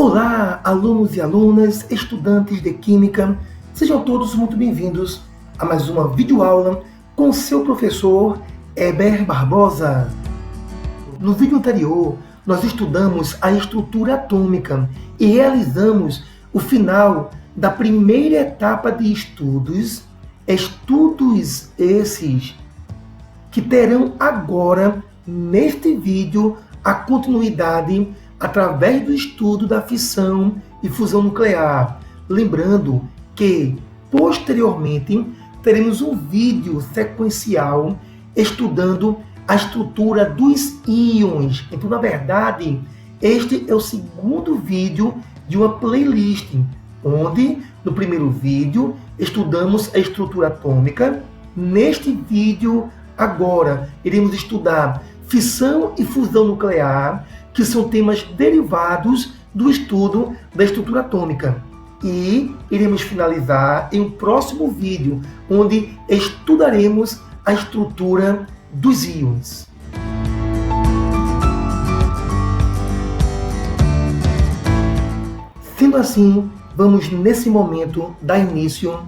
Olá, alunos e alunas, estudantes de Química, sejam todos muito bem-vindos a mais uma videoaula com seu professor Heber Barbosa. No vídeo anterior, nós estudamos a estrutura atômica e realizamos o final da primeira etapa de estudos esses que terão agora, neste vídeo, a continuidade através do estudo da fissão e fusão nuclear. Lembrando que, posteriormente, teremos um vídeo sequencial estudando a estrutura dos íons. Então, na verdade, este é o segundo vídeo de uma playlist, onde, no primeiro vídeo, estudamos a estrutura atômica. Neste vídeo, agora, iremos estudar fissão e fusão nuclear, que são temas derivados do estudo da estrutura atômica. E iremos finalizar em um próximo vídeo, onde estudaremos a estrutura dos íons. Sendo assim, vamos nesse momento dar início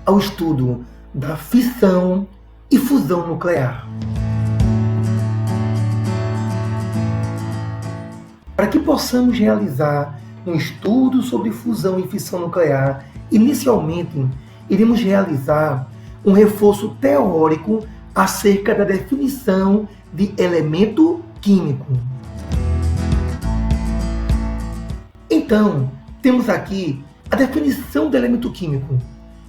ao estudo da fissão e fusão nuclear. Para que possamos realizar um estudo sobre fusão e fissão nuclear, inicialmente iremos realizar um reforço teórico acerca da definição de elemento químico. Então, temos aqui a definição do elemento químico.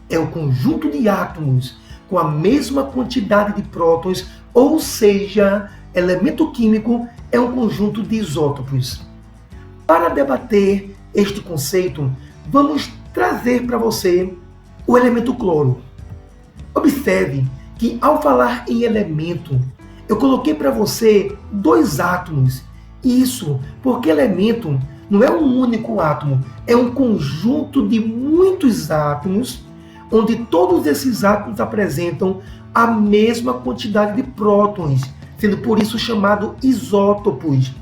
É o conjunto de átomos com a mesma quantidade de prótons, ou seja, elemento químico é um conjunto de isótopos. Para debater este conceito, vamos trazer para você o elemento cloro. Observe que, ao falar em elemento, eu coloquei para você dois átomos. Isso porque elemento não é um único átomo, é um conjunto de muitos átomos, onde todos esses átomos apresentam a mesma quantidade de prótons, sendo por isso chamado isótopos.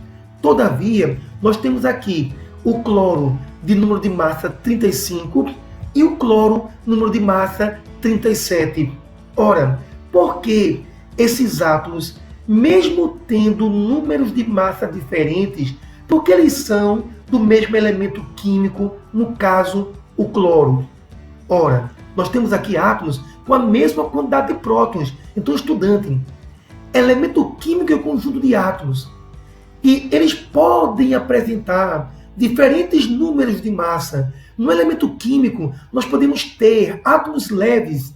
Todavia, nós temos aqui o cloro de número de massa 35 e o cloro número de massa 37. Ora, por que esses átomos, mesmo tendo números de massa diferentes, porque eles são do mesmo elemento químico, no caso, o cloro? Ora, nós temos aqui átomos com a mesma quantidade de prótons. Então, estudante, elemento químico é um conjunto de átomos. E eles podem apresentar diferentes números de massa. No elemento químico, nós podemos ter átomos leves,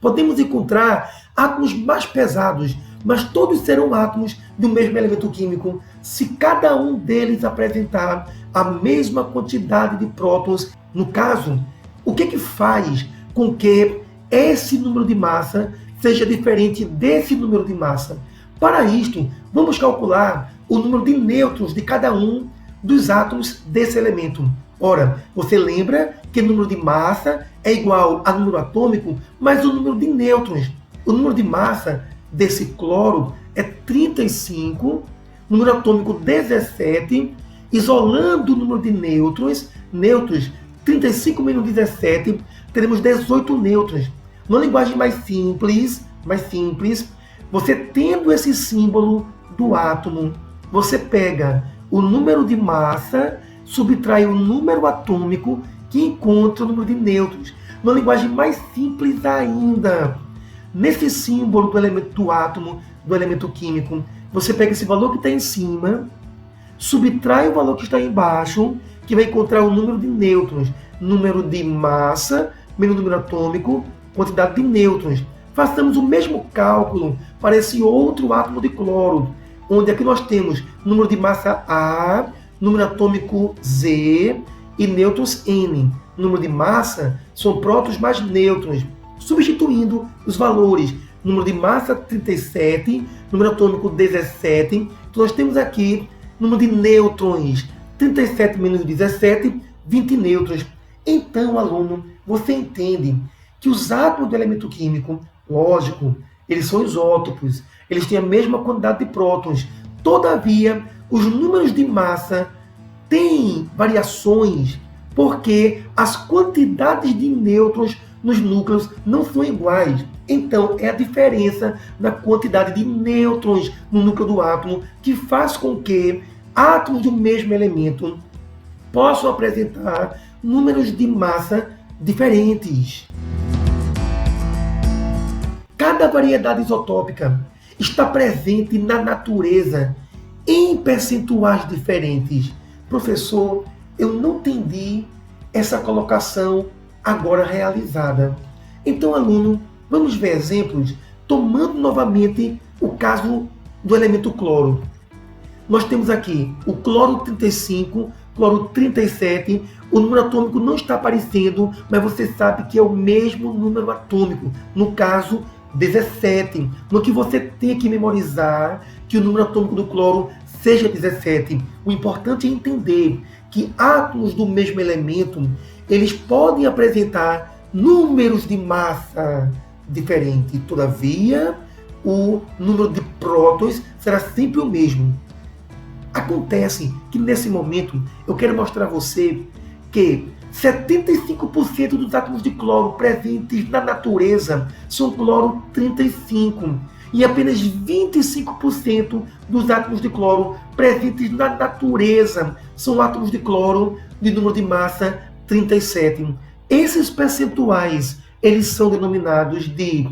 podemos encontrar átomos mais pesados, mas todos serão átomos do mesmo elemento químico, se cada um deles apresentar a mesma quantidade de prótons. No caso, o que faz com que esse número de massa seja diferente desse número de massa? Para isto, vamos calcular o número de nêutrons de cada um dos átomos desse elemento. Ora, você lembra que o número de massa é igual ao número atômico, mais o número de nêutrons. O número de massa desse cloro é 35, número atômico 17, isolando o número de nêutrons, 35 menos 17, teremos 18 nêutrons. Numa linguagem mais simples, você tendo esse símbolo do átomo, você pega o número de massa, subtrai o número atômico, que encontra o número de nêutrons. Numa linguagem mais simples ainda, nesse símbolo do elemento do átomo, do elemento químico, você pega esse valor que está em cima, subtrai o valor que está embaixo, que vai encontrar o número de nêutrons, número de massa, menos número atômico, quantidade de nêutrons. Façamos o mesmo cálculo para esse outro átomo de cloro, onde aqui nós temos número de massa A, número atômico Z e nêutrons N. Número de massa são prótons mais nêutrons. Substituindo os valores, número de massa 37, número atômico 17, então nós temos aqui número de nêutrons, 37 menos 17, 20 nêutrons. Então, aluno, você entende que os átomos do elemento químico, lógico, eles são isótopos, eles têm a mesma quantidade de prótons. Todavia, os números de massa tem variações porque as quantidades de nêutrons nos núcleos não são iguais. Então, é a diferença na quantidade de nêutrons no núcleo do átomo que faz com que átomos do mesmo elemento possam apresentar números de massa diferentes. Cada variedade isotópica está presente na natureza em percentuais diferentes. Professor, eu não entendi essa colocação agora realizada. Então, aluno, vamos ver exemplos, tomando novamente o caso do elemento cloro. Nós temos aqui o cloro 35, cloro 37, o número atômico não está aparecendo, mas você sabe que é o mesmo número atômico, no caso 17, no que você tem que memorizar que o número atômico do cloro seja 17. O importante é entender que átomos do mesmo elemento, eles podem apresentar números de massa diferentes. Todavia, o número de prótons será sempre o mesmo. Acontece que nesse momento eu quero mostrar a você que 75% dos átomos de cloro presentes na natureza são cloro 35 e apenas 25% dos átomos de cloro presentes na natureza são átomos de cloro de número de massa 37. Esses percentuais, eles são denominados de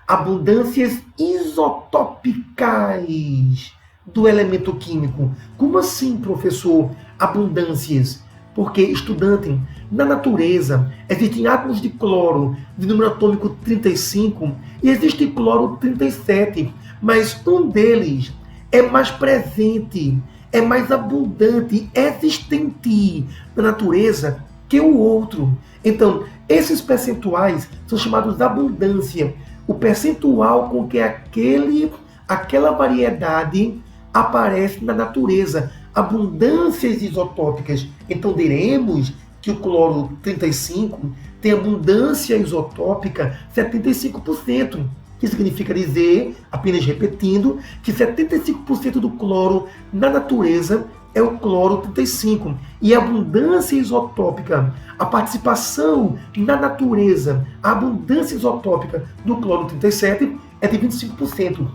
abundâncias isotópicas do elemento químico. Como assim, professor? Abundâncias. Porque, estudante, na natureza existem átomos de cloro de número atômico 35 e existe cloro 37, mas um deles é mais presente, é mais abundante, existente na natureza que o outro. Então, esses percentuais são chamados abundância. O percentual com que aquela variedade aparece na natureza. Abundâncias isotópicas. Então, diremos que o cloro 35 tem abundância isotópica 75%, que significa dizer, apenas repetindo, que 75% do cloro na natureza é o cloro 35. E a abundância isotópica, a participação na natureza, a abundância isotópica do cloro 37 é de 25%.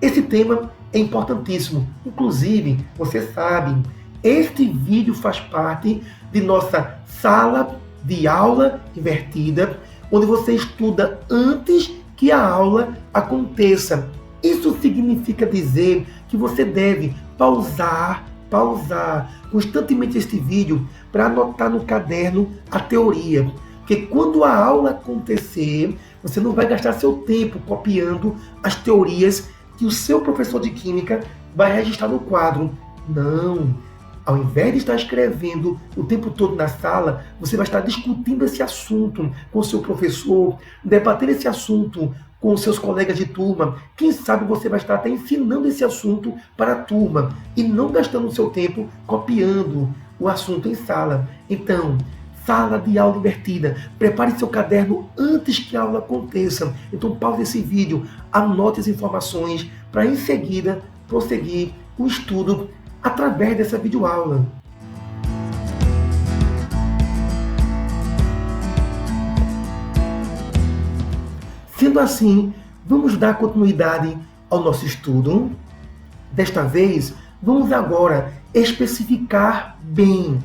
Esse tema é importantíssimo. Inclusive, você sabe, este vídeo faz parte de nossa sala de aula invertida, onde você estuda antes que a aula aconteça. Isso significa dizer que você deve pausar constantemente este vídeo para anotar no caderno a teoria. Porque quando a aula acontecer, você não vai gastar seu tempo copiando as teorias que o seu professor de química vai registrar no quadro. Não. Ao invés de estar escrevendo o tempo todo na sala, você vai estar discutindo esse assunto com o seu professor, debatendo esse assunto com os seus colegas de turma. Quem sabe você vai estar até ensinando esse assunto para a turma e não gastando o seu tempo copiando o assunto em sala. Então, sala de aula invertida. Prepare seu caderno antes que a aula aconteça. Então pause esse vídeo, anote as informações para em seguida prosseguir o estudo através dessa videoaula. Sendo assim, vamos dar continuidade ao nosso estudo. Desta vez, vamos agora especificar bem.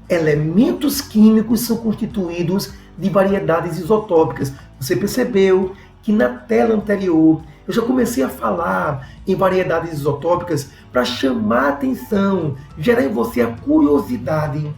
Elementos químicos são constituídos de variedades isotópicas. Você percebeu que na tela anterior eu já comecei a falar em variedades isotópicas para chamar a atenção, gerar em você a curiosidade.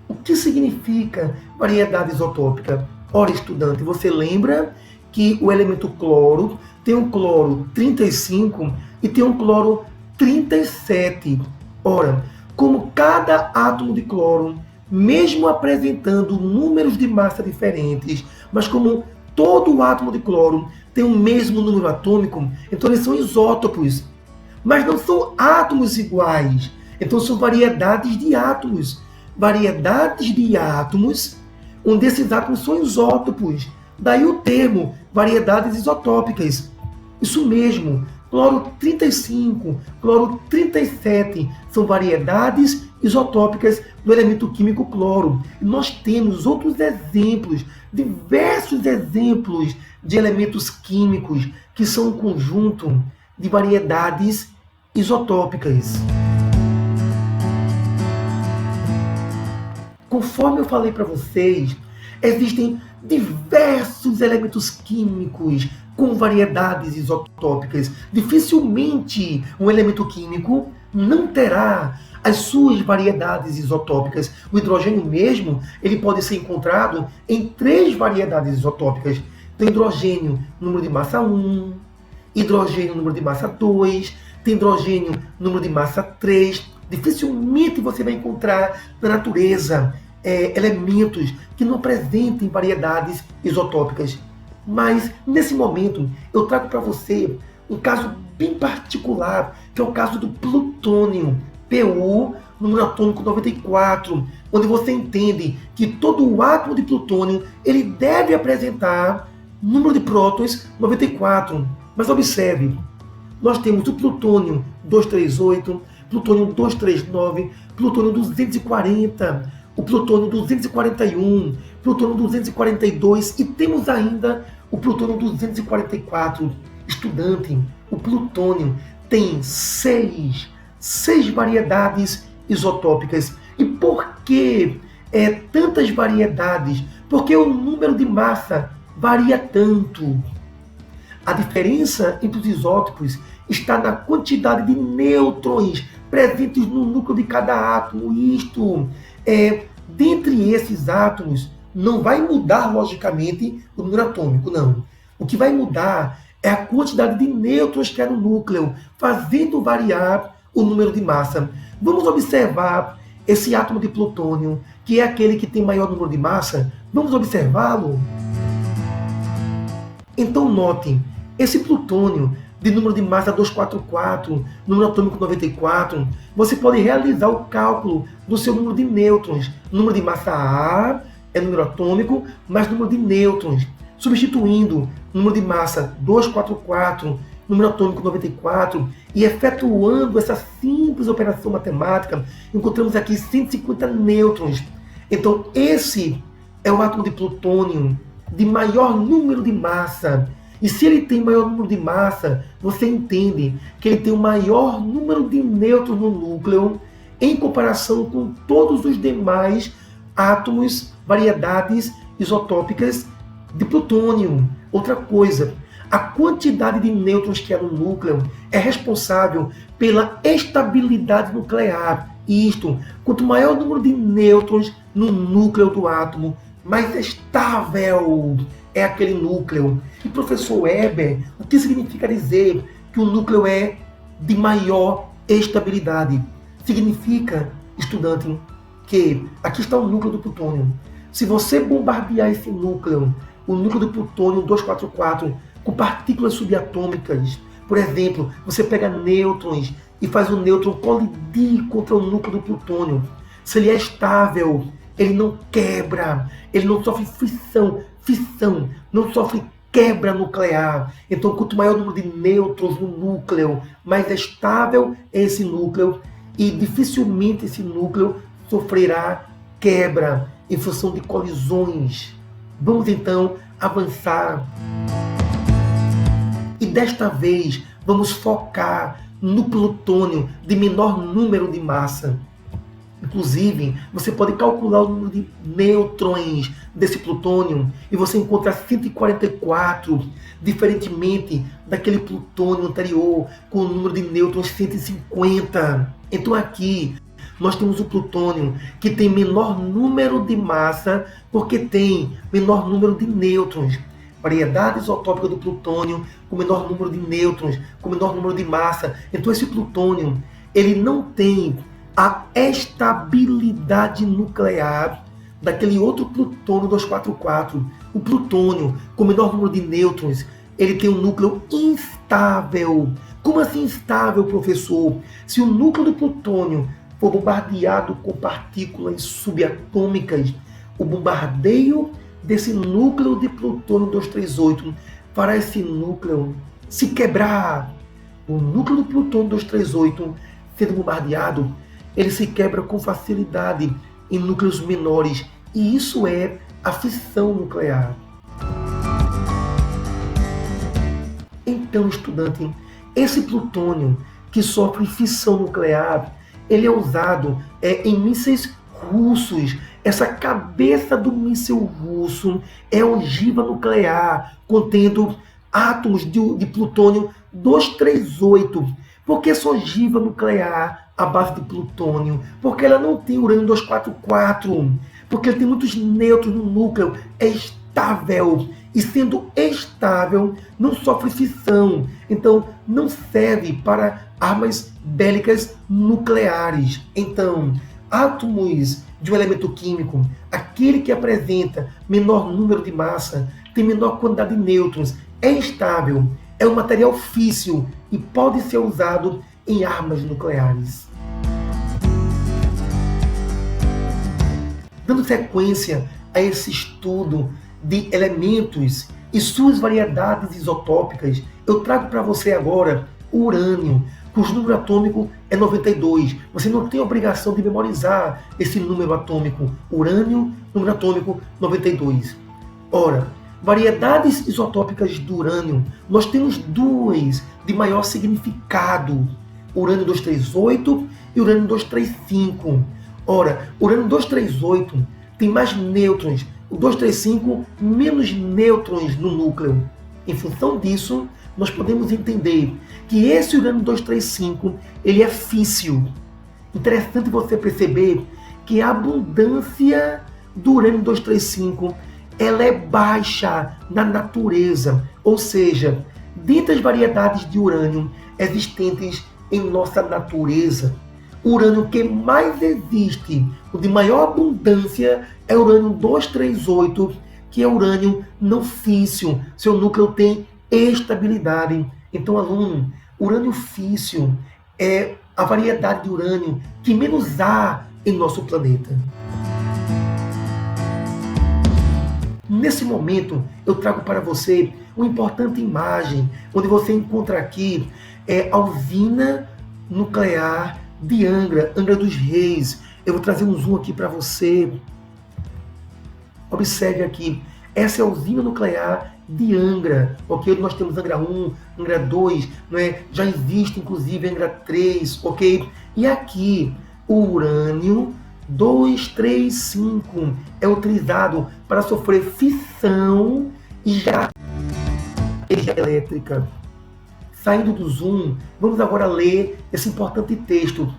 O que significa variedade isotópica? Ora, estudante, você lembra que o elemento cloro tem um cloro 35 e tem um cloro 37. Ora, como cada átomo de cloro, mesmo apresentando números de massa diferentes, mas como todo átomo de cloro tem o mesmo número atômico, então eles são isótopos. Mas não são átomos iguais. Então são variedades de átomos. Variedades de átomos, onde esses átomos são isótopos. Daí o termo variedades isotópicas. Isso mesmo. Cloro 35, cloro 37 são variedades isotópicas do elemento químico cloro. E nós temos outros exemplos, diversos exemplos de elementos químicos que são um conjunto de variedades isotópicas. Conforme eu falei para vocês, existem diversos elementos químicos com variedades isotópicas. Dificilmente um elemento químico não terá as suas variedades isotópicas. O hidrogênio mesmo, ele pode ser encontrado em 3 variedades isotópicas. Tem hidrogênio número de massa 1, hidrogênio número de massa 2, tem hidrogênio número de massa 3. Dificilmente você vai encontrar na natureza elementos que não apresentem variedades isotópicas. Mas, nesse momento, eu trago para você um caso bem particular, que é o caso do plutônio, Pu, número atômico 94, onde você entende que todo o átomo de plutônio ele deve apresentar número de prótons 94. Mas observe, nós temos o plutônio 238, plutônio 239, plutônio 240, o plutônio 241, plutônio 242 e temos ainda o plutônio 244. Estudante, o plutônio tem seis variedades isotópicas. E por que tantas variedades? Porque o número de massa varia tanto. A diferença entre os isótopos está na quantidade de nêutrons presentes no núcleo de cada átomo. Isto dentre esses átomos não vai mudar logicamente o número atômico, não. O que vai mudar é a quantidade de nêutrons que há no núcleo, fazendo variar o número de massa. Vamos observar esse átomo de plutônio, que é aquele que tem maior número de massa. Vamos observá-lo? Então notem, esse plutônio de número de massa 244, número atômico 94, você pode realizar o cálculo do seu número de nêutrons. Número de massa A é número atômico, mais número de nêutrons. Substituindo número de massa 244, número atômico 94, e efetuando essa simples operação matemática, encontramos aqui 150 nêutrons. Então esse é o átomo de plutônio de maior número de massa. E se ele tem maior número de massa, você entende que ele tem o maior número de nêutrons no núcleo em comparação com todos os demais átomos, variedades isotópicas de plutônio. Outra coisa, a quantidade de nêutrons que há no núcleo é responsável pela estabilidade nuclear. Isto, quanto maior o número de nêutrons no núcleo do átomo, mais estável é aquele núcleo. E professor Weber, o que significa dizer que o núcleo é de maior estabilidade? Significa, estudante, que aqui está o núcleo do plutônio. Se você bombardear esse núcleo, o núcleo do plutônio 244, com partículas subatômicas, por exemplo, você pega nêutrons e faz o nêutron colidir contra o núcleo do plutônio. Se ele é estável, ele não quebra, ele não sofre fissão, não sofre quebra nuclear. Então, quanto maior o número de nêutrons no núcleo, mais estável é esse núcleo e dificilmente esse núcleo sofrerá quebra em função de colisões. Vamos então avançar. E desta vez vamos focar no plutônio de menor número de massa. Inclusive, você pode calcular o número de nêutrons desse plutônio e você encontra 144, diferentemente daquele plutônio anterior com o número de nêutrons 150. Então aqui nós temos o plutônio que tem menor número de massa porque tem menor número de nêutrons. Variedade isotópica do plutônio com menor número de nêutrons, com menor número de massa. Então esse plutônio ele não tem a estabilidade nuclear daquele outro plutônio 244. O plutônio com menor número de nêutrons, ele tem um núcleo instável. Como assim instável, professor? Se o núcleo do plutônio for bombardeado com partículas subatômicas, o bombardeio desse núcleo de plutônio 238 fará esse núcleo se quebrar. O núcleo do plutônio 238 sendo bombardeado, ele se quebra com facilidade em núcleos menores, e isso é a fissão nuclear. Então, estudante, esse plutônio que sofre fissão nuclear, ele é usado em mísseis russos. Essa cabeça do míssil russo é ogiva nuclear, contendo átomos de plutônio 238. Por que essa ogiva nuclear à base de plutônio? Porque ela não tem urânio 244. Porque ele tem muitos nêutrons no núcleo. É estável. E sendo estável, não sofre fissão. Então, não serve para armas bélicas nucleares. Então, átomos de um elemento químico, aquele que apresenta menor número de massa, tem menor quantidade de nêutrons, é estável, é um material físsil e pode ser usado em armas nucleares. Dando sequência a esse estudo de elementos e suas variedades isotópicas, eu trago para você agora o urânio, cujo número atômico é 92. Você não tem a obrigação de memorizar esse número atômico. Urânio, número atômico 92. Ora, variedades isotópicas do urânio, nós temos duas de maior significado. Urânio 238 e urânio 235. Ora, urânio 238 tem mais nêutrons, o 235 menos nêutrons no núcleo. Em função disso, nós podemos entender que esse urânio 235 ele é físsil. Interessante você perceber que a abundância do urânio 235 ela é baixa na natureza, ou seja, dentre as variedades de urânio existentes em nossa natureza, o urânio que mais existe, o de maior abundância, é o urânio 238, que é urânio não físsil. Seu núcleo tem estabilidade. Então, aluno, urânio físsil é a variedade de urânio que menos há em nosso planeta. Nesse momento, eu trago para você uma importante imagem, onde você encontra aqui a usina nuclear de Angra, Angra dos Reis. Eu vou trazer um zoom aqui para você. Observe aqui, essa é a usina nuclear de Angra, ok? Nós temos Angra 1, Angra 2, não é? Já existe inclusive Angra 3, ok? E aqui, o urânio 235 é utilizado para sofrer fissão e gerar energia elétrica. Saindo do zoom, vamos agora ler esse importante texto.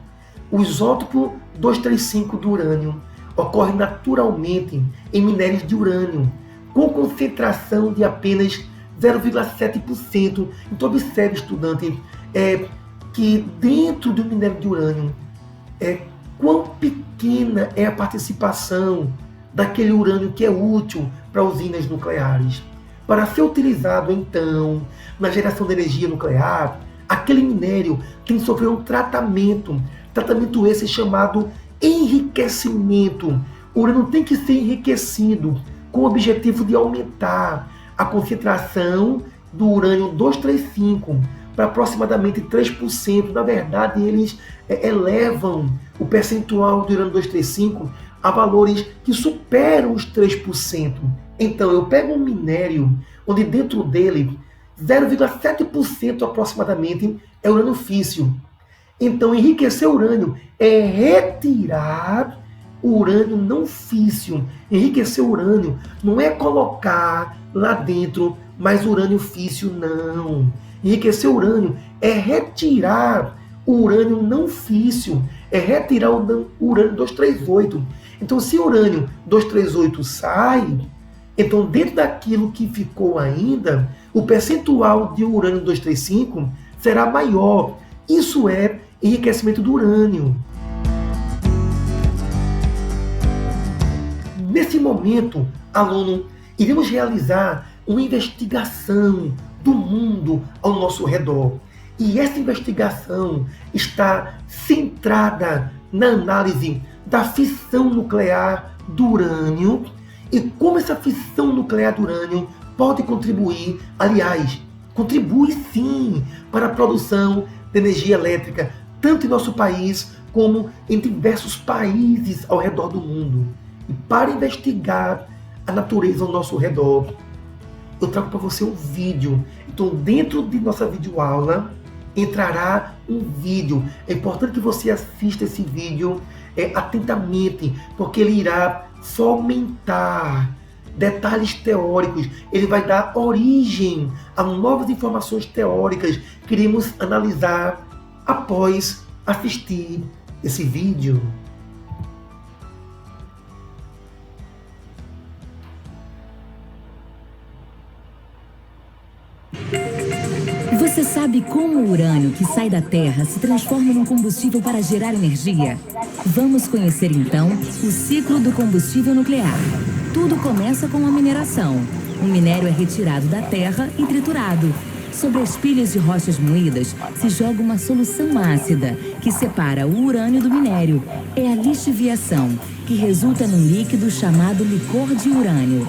O isótopo 235 do urânio ocorre naturalmente em minérios de urânio, com concentração de apenas 0,7%. Então observe, estudante, que dentro do minério de urânio, quão pequena é a participação daquele urânio que é útil para usinas nucleares. Para ser utilizado, então, na geração de energia nuclear, aquele minério tem que sofrer um tratamento esse chamado enriquecimento. O urânio tem que ser enriquecido com o objetivo de aumentar a concentração do urânio 235 para aproximadamente 3%. Na verdade, eles elevam o percentual do urânio 235 a valores que superam os 3%. Então, eu pego um minério onde dentro dele 0,7% aproximadamente é urânio físsil. Então, enriquecer urânio é retirar o urânio não físsil. Enriquecer urânio não é colocar lá dentro mais urânio físsil, não. Enriquecer urânio é retirar o urânio não físsil, é retirar o urânio 238. Então, se o urânio 238 sai, então dentro daquilo que ficou ainda, o percentual de urânio 235 será maior. Isso é enriquecimento do urânio. Nesse momento, aluno, iremos realizar uma investigação do mundo ao nosso redor. E essa investigação está centrada na análise da fissão nuclear do urânio e como essa fissão nuclear do urânio pode contribuir, aliás, contribui sim para a produção de energia elétrica, tanto em nosso país como em diversos países ao redor do mundo. E para investigar a natureza ao nosso redor, eu trago para você um vídeo. Então, dentro de nossa videoaula, entrará um vídeo. É importante que você assista esse vídeo atentamente, porque ele irá fomentar detalhes teóricos. Ele vai dar origem a novas informações teóricas que iremos analisar após assistir esse vídeo. Você sabe como o urânio que sai da Terra se transforma num combustível para gerar energia? Vamos conhecer então o ciclo do combustível nuclear. Tudo começa com a mineração. O minério é retirado da terra e triturado. Sobre as pilhas de rochas moídas se joga uma solução ácida que separa o urânio do minério. É a lixiviação, que resulta num líquido chamado licor de urânio.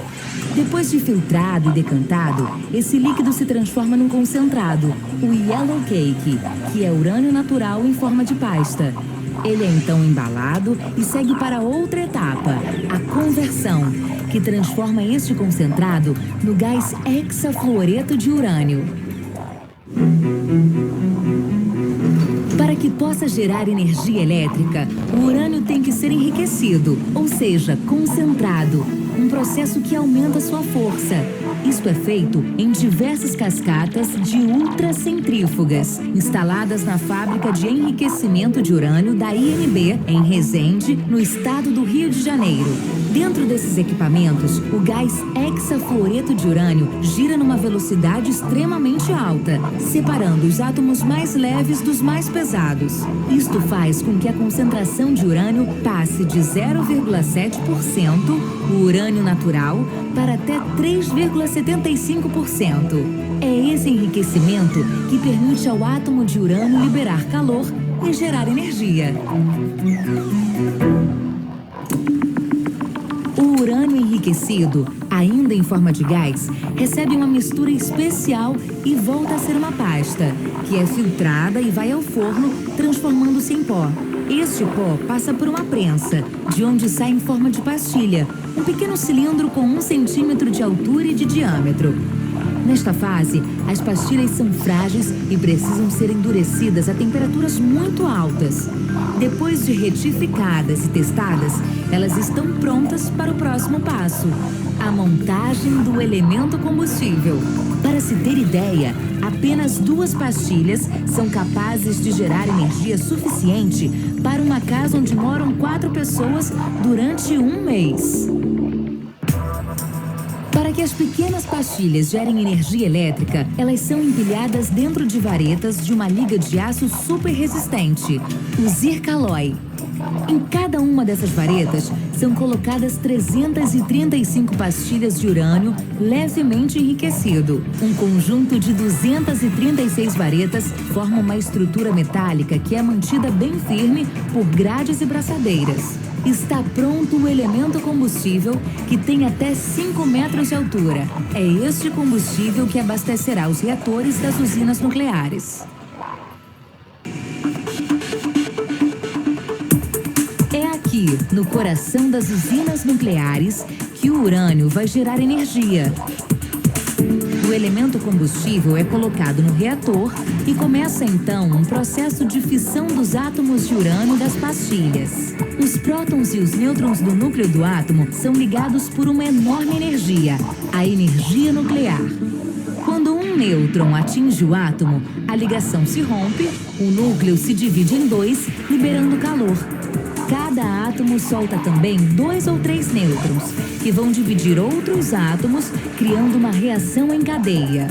Depois de filtrado e decantado, esse líquido se transforma num concentrado, o yellow cake, que é urânio natural em forma de pasta. Ele é então embalado e segue para outra etapa, a conversão, que transforma este concentrado no gás hexafluoreto de urânio. Para que possa gerar energia elétrica, o urânio tem que ser enriquecido, ou seja, concentrado, um processo que aumenta sua força. Isto é feito em diversas cascatas de ultracentrífugas, instaladas na fábrica de enriquecimento de urânio da INB, em Resende, no estado do Rio de Janeiro. Dentro desses equipamentos, o gás hexafluoreto de urânio gira numa velocidade extremamente alta, separando os átomos mais leves dos mais pesados. Isto faz com que a concentração de urânio passe de 0,7%, o urânio natural, para até 3,75%. É esse enriquecimento que permite ao átomo de urânio liberar calor e gerar energia. O urânio enriquecido, ainda em forma de gás, recebe uma mistura especial e volta a ser uma pasta, que é filtrada e vai ao forno, transformando-se em pó. Este pó passa por uma prensa, de onde sai em forma de pastilha, um pequeno cilindro com 1 centímetro de altura e de diâmetro. Nesta fase, as pastilhas são frágeis e precisam ser endurecidas a temperaturas muito altas. Depois de retificadas e testadas, elas estão prontas para o próximo passo, a montagem do elemento combustível. Para se ter ideia, apenas 2 pastilhas são capazes de gerar energia suficiente para uma casa onde moram 4 pessoas durante 1 mês. Para que as pequenas pastilhas gerem energia elétrica, elas são empilhadas dentro de varetas de uma liga de aço super resistente, o Zircaloy. Em cada uma dessas varetas são colocadas 335 pastilhas de urânio levemente enriquecido. Um conjunto de 236 varetas forma uma estrutura metálica que é mantida bem firme por grades e braçadeiras. Está pronto o elemento combustível, que tem até 5 metros de altura. É este combustível que abastecerá os reatores das usinas nucleares. É aqui, no coração das usinas nucleares, que o urânio vai gerar energia. O elemento combustível é colocado no reator e começa então um processo de fissão dos átomos de urânio das pastilhas. Os prótons e os nêutrons do núcleo do átomo são ligados por uma enorme energia, a energia nuclear. Quando um nêutron atinge o átomo, a ligação se rompe, o núcleo se divide em 2, liberando calor. Cada átomo solta também 2 ou 3 nêutrons, que vão dividir outros átomos, criando uma reação em cadeia.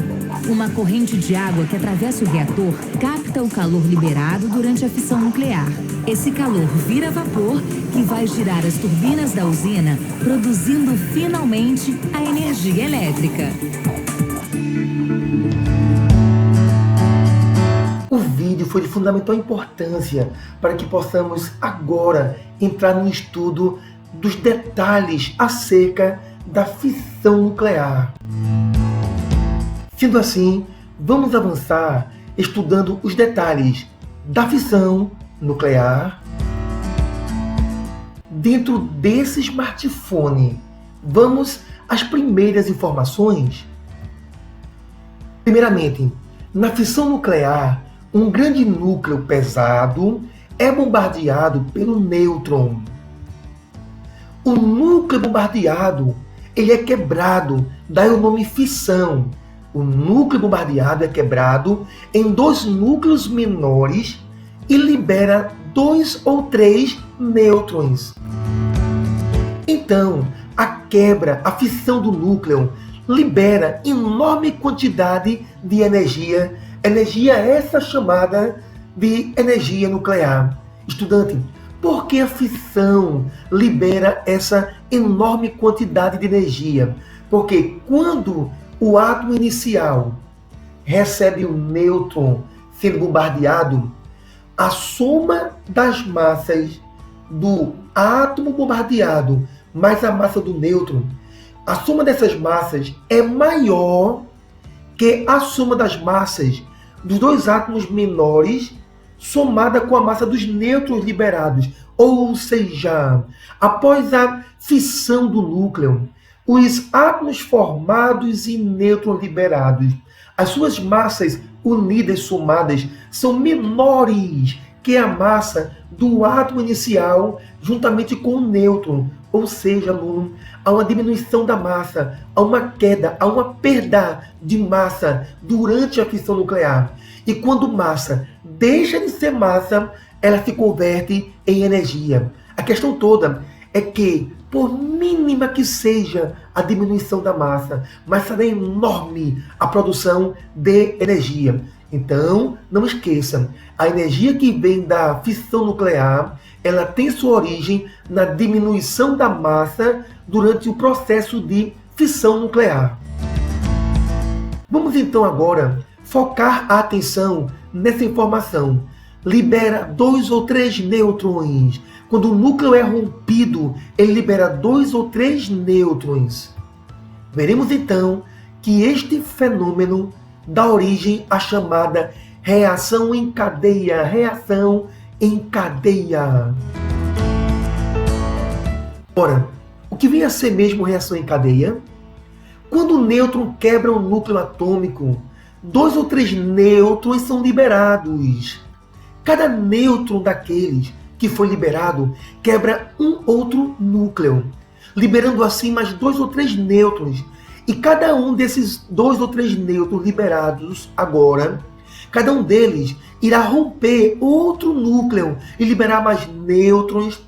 Uma corrente de água que atravessa o reator capta o calor liberado durante a fissão nuclear. Esse calor vira vapor, que vai girar as turbinas da usina, produzindo finalmente a energia elétrica. O vídeo foi de fundamental importância para que possamos agora entrar no estudo dos detalhes acerca da fissão nuclear. Sendo assim, vamos avançar estudando os detalhes da fissão nuclear, dentro desse smartphone? Vamos às primeiras informações. Primeiramente, na fissão nuclear, um grande núcleo pesado é bombardeado pelo nêutron. O núcleo bombardeado, ele é quebrado, daí o nome fissão. O núcleo bombardeado é quebrado em 2 núcleos menores e libera 2 ou 3 nêutrons. Então, a quebra, a fissão do núcleo, libera enorme quantidade de energia, energia essa chamada de energia nuclear. Estudante, por que a fissão libera essa enorme quantidade de energia? Porque quando o átomo inicial recebe um nêutron sendo bombardeado, a soma das massas do átomo bombardeado mais a massa do nêutron, a soma dessas massas é maior que a soma das massas dos 2 átomos menores somada com a massa dos nêutrons liberados. Ou seja, após a fissão do núcleo, os átomos formados e nêutrons liberados, as suas massas unidas somadas são menores que a massa do átomo inicial juntamente com o nêutron. Ou seja, aluno, há uma diminuição da massa, há uma queda, há uma perda de massa durante a fissão nuclear. E quando massa deixa de ser massa, ela se converte em energia. A questão toda é que, por mínima que seja a diminuição da massa, mas será enorme a produção de energia. Então, não esqueça, a energia que vem da fissão nuclear, ela tem sua origem na diminuição da massa durante o processo de fissão nuclear. Vamos então agora focar a atenção nessa informação. Libera 2 ou 3 nêutrons. Quando o núcleo é rompido, ele libera 2 ou 3 nêutrons. Veremos então que este fenômeno dá origem à chamada reação em cadeia. Reação em cadeia. Ora, o que vem a ser mesmo reação em cadeia? Quando o nêutron quebra o núcleo atômico, 2 ou 3 nêutrons são liberados. Cada nêutron daqueles que foi liberado quebra um outro núcleo, liberando assim mais 2 ou 3 nêutrons. E cada um desses 2 ou 3 nêutrons liberados agora, cada um deles irá romper outro núcleo e liberar mais nêutrons.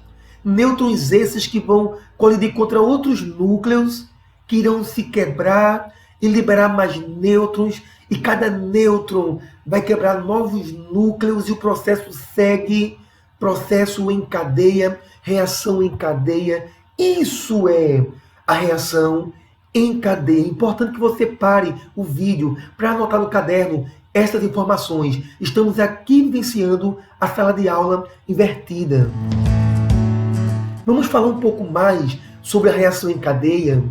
Nêutrons esses que vão colidir contra outros núcleos, que irão se quebrar e liberar mais nêutrons. E cada nêutron vai quebrar novos núcleos e o processo segue, processo em cadeia, reação em cadeia. Isso é a reação em cadeia. É importante que você pare o vídeo para anotar no caderno essas informações. Estamos aqui vivenciando a sala de aula invertida. Vamos falar um pouco mais sobre a reação em cadeia.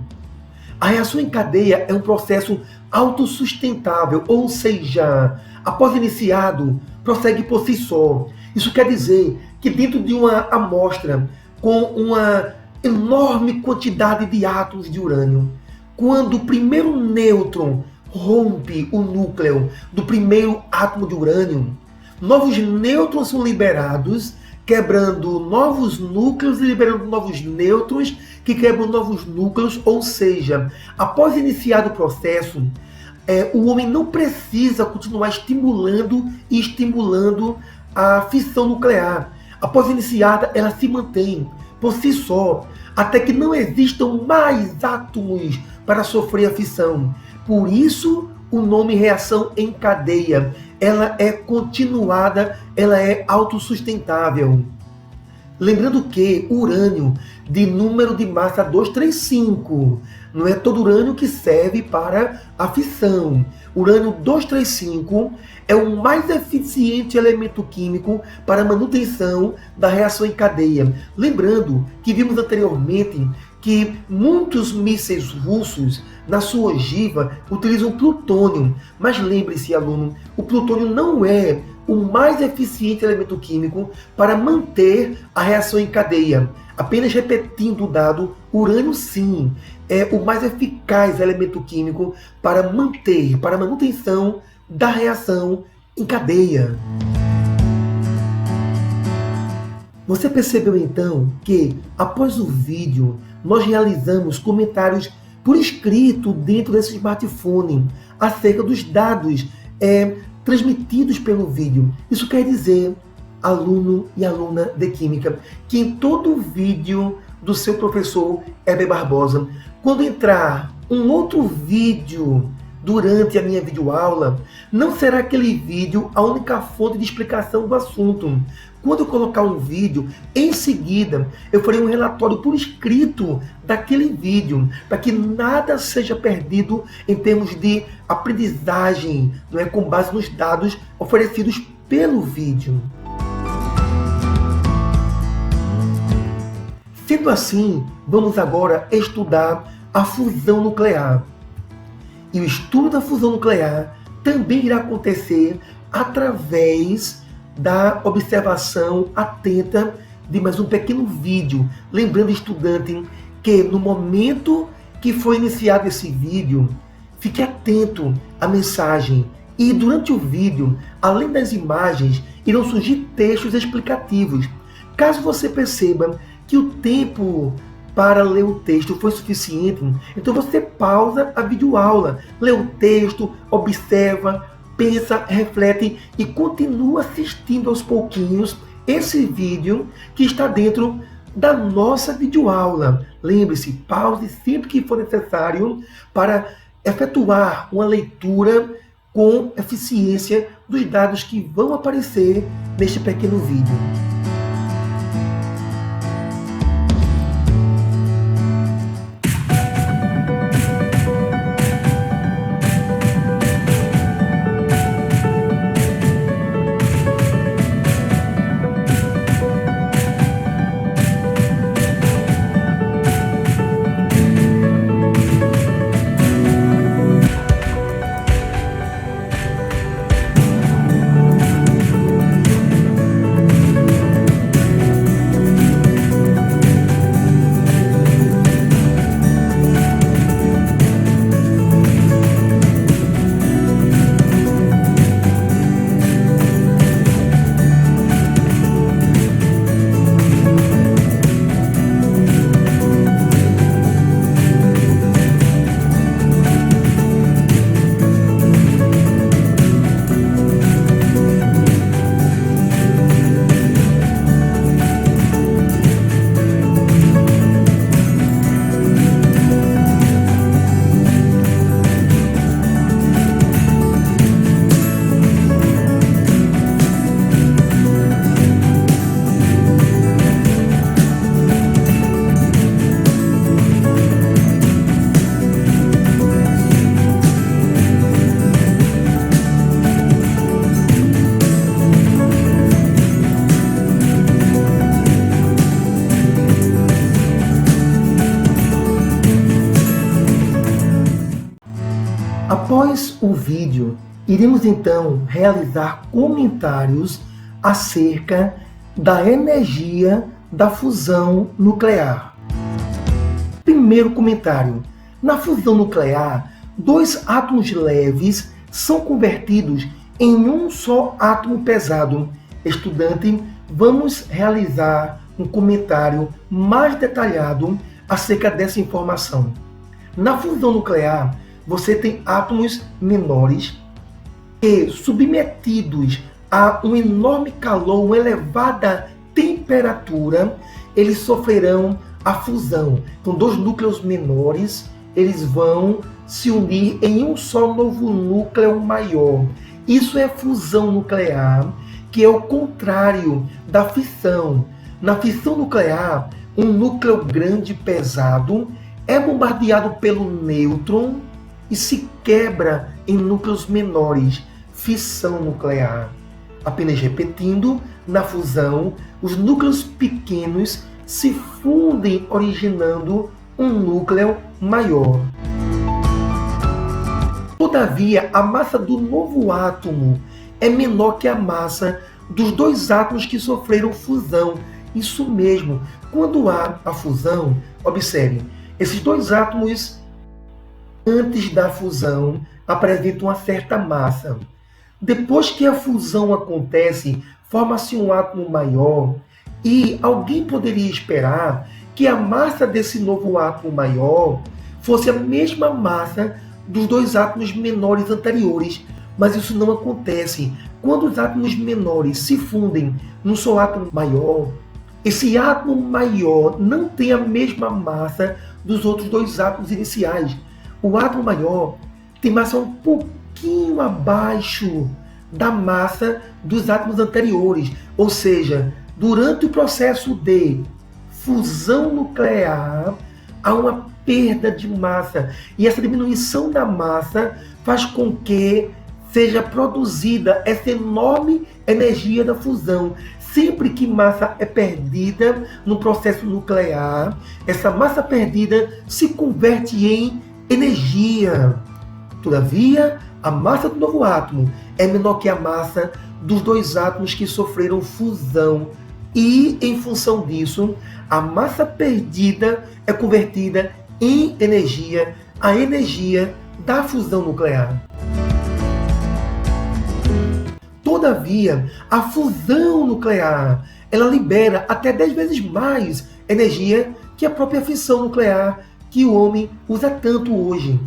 A reação em cadeia é um processo autossustentável, ou seja, após iniciado, prossegue por si só. Isso quer dizer que dentro de uma amostra com uma enorme quantidade de átomos de urânio, quando o primeiro nêutron rompe o núcleo do primeiro átomo de urânio, novos nêutrons são liberados, quebrando novos núcleos e liberando novos nêutrons que quebram novos núcleos. Ou seja, após iniciado o processo, o homem não precisa continuar estimulando e estimulando a fissão nuclear. Após iniciada, ela se mantém por si só, até que não existam mais átomos para sofrer a fissão. Por isso, o nome reação em cadeia. Ela é continuada, ela é autossustentável. Lembrando que o urânio de número de massa 235, não é todo urânio que serve para a fissão. O urânio 235 é o mais eficiente elemento químico para a manutenção da reação em cadeia. Lembrando que vimos anteriormente que muitos mísseis russos, na sua ogiva, utilizam plutônio. Mas lembre-se, aluno, o plutônio não é o mais eficiente elemento químico para manter a reação em cadeia. Apenas repetindo o dado, urânio sim é o mais eficaz elemento químico para a manutenção da reação em cadeia. Você percebeu então que, após o vídeo, nós realizamos comentários por escrito dentro desse smartphone acerca dos dados transmitidos pelo vídeo. Isso quer dizer, aluno e aluna de Química, que em todo o vídeo do seu professor Heber Barbosa, quando entrar um outro vídeo durante a minha videoaula, não será aquele vídeo a única fonte de explicação do assunto. Quando eu colocar um vídeo, em seguida eu farei um relatório por escrito daquele vídeo, para que nada seja perdido em termos de aprendizagem, não é, com base nos dados oferecidos pelo vídeo. Sendo assim, vamos agora estudar a fusão nuclear. E o estudo da fusão nuclear também irá acontecer através da observação atenta de mais um pequeno vídeo. Lembrando, estudante, que no momento que foi iniciado esse vídeo, fique atento à mensagem. E durante o vídeo, além das imagens, irão surgir textos explicativos. Caso você perceba que o tempo para ler o texto foi suficiente, então você pausa a videoaula, lê o texto, observa, pensa, reflete e continua assistindo aos pouquinhos esse vídeo que está dentro da nossa videoaula. Lembre-se, pause sempre que for necessário para efetuar uma leitura com eficiência dos dados que vão aparecer neste pequeno vídeo. Após o vídeo, iremos então realizar comentários acerca da energia da fusão nuclear. Primeiro comentário: na fusão nuclear, dois átomos leves são convertidos em um só átomo pesado. Estudante, vamos realizar um comentário mais detalhado acerca dessa informação. Na fusão nuclear, você tem átomos menores que, submetidos a um enorme calor, uma elevada temperatura, eles sofrerão a fusão. Então, dois núcleos menores, eles vão se unir em um só novo núcleo maior. Isso é fusão nuclear, que é o contrário da fissão. Na fissão nuclear, um núcleo grande e pesado é bombardeado pelo nêutron e se quebra em núcleos menores. Fissão nuclear. Apenas repetindo, na fusão, os núcleos pequenos se fundem, originando um núcleo maior. Todavia, a massa do novo átomo é menor que a massa dos dois átomos que sofreram fusão. Isso mesmo, quando há a fusão, observe, esses dois átomos, antes da fusão, apresentam uma certa massa. Depois que a fusão acontece, forma-se um átomo maior e alguém poderia esperar que a massa desse novo átomo maior fosse a mesma massa dos dois átomos menores anteriores, mas isso não acontece. Quando os átomos menores se fundem num só átomo maior, esse átomo maior não tem a mesma massa dos outros dois átomos iniciais. O átomo maior tem massa um pouquinho abaixo da massa dos átomos anteriores, ou seja, durante o processo de fusão nuclear, há uma perda de massa, e essa diminuição da massa faz com que seja produzida essa enorme energia da fusão. Sempre que massa é perdida no processo nuclear, essa massa perdida se converte em energia. Todavia, a massa do novo átomo é menor que a massa dos dois átomos que sofreram fusão. E, em função disso, a massa perdida é convertida em energia, a energia da fusão nuclear. Todavia, a fusão nuclear, ela libera até 10 vezes mais energia que a própria fissão nuclear que o homem usa tanto hoje.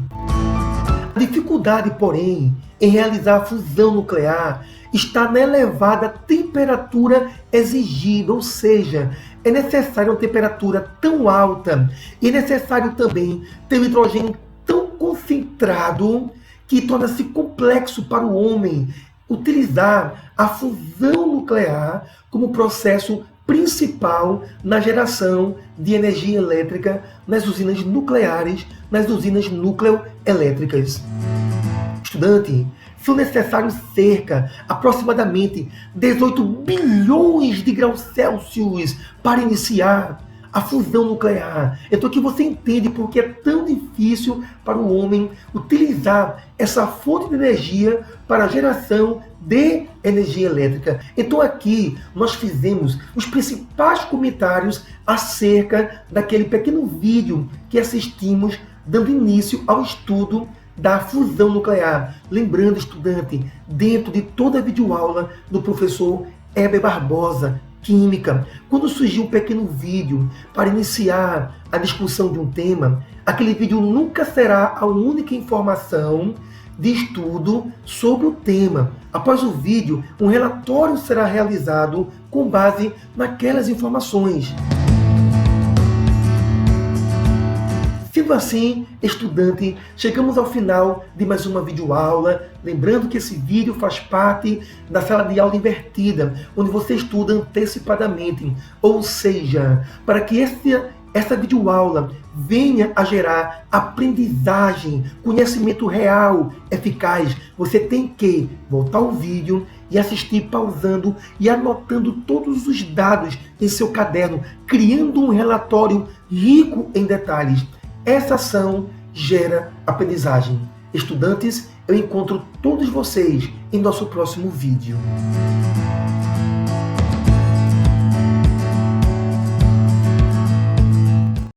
A dificuldade, porém, em realizar a fusão nuclear está na elevada temperatura exigida, ou seja, é necessário uma temperatura tão alta e é necessário também ter um hidrogênio tão concentrado que torna-se complexo para o homem utilizar a fusão nuclear como processo principal na geração de energia elétrica nas usinas nucleares, nas usinas nucleoelétricas. Estudante, são necessários aproximadamente 18 bilhões de graus Celsius para iniciar a fusão nuclear. Então aqui você entende porque é tão difícil para o homem utilizar essa fonte de energia para a geração de energia elétrica. Então aqui nós fizemos os principais comentários acerca daquele pequeno vídeo que assistimos dando início ao estudo da fusão nuclear. Lembrando, estudante, dentro de toda a videoaula do professor Heber Barbosa, Química, quando surgiu um pequeno vídeo para iniciar a discussão de um tema, aquele vídeo nunca será a única informação de estudo sobre o tema. Após o vídeo, um relatório será realizado com base naquelas informações. Sendo assim, estudante, chegamos ao final de mais uma videoaula. Lembrando que esse vídeo faz parte da sala de aula invertida, onde você estuda antecipadamente. Ou seja, para que essa videoaula venha a gerar aprendizagem, conhecimento real, eficaz, você tem que voltar ao vídeo e assistir pausando e anotando todos os dados em seu caderno, criando um relatório rico em detalhes. Essa ação gera aprendizagem. Estudantes, eu encontro todos vocês em nosso próximo vídeo.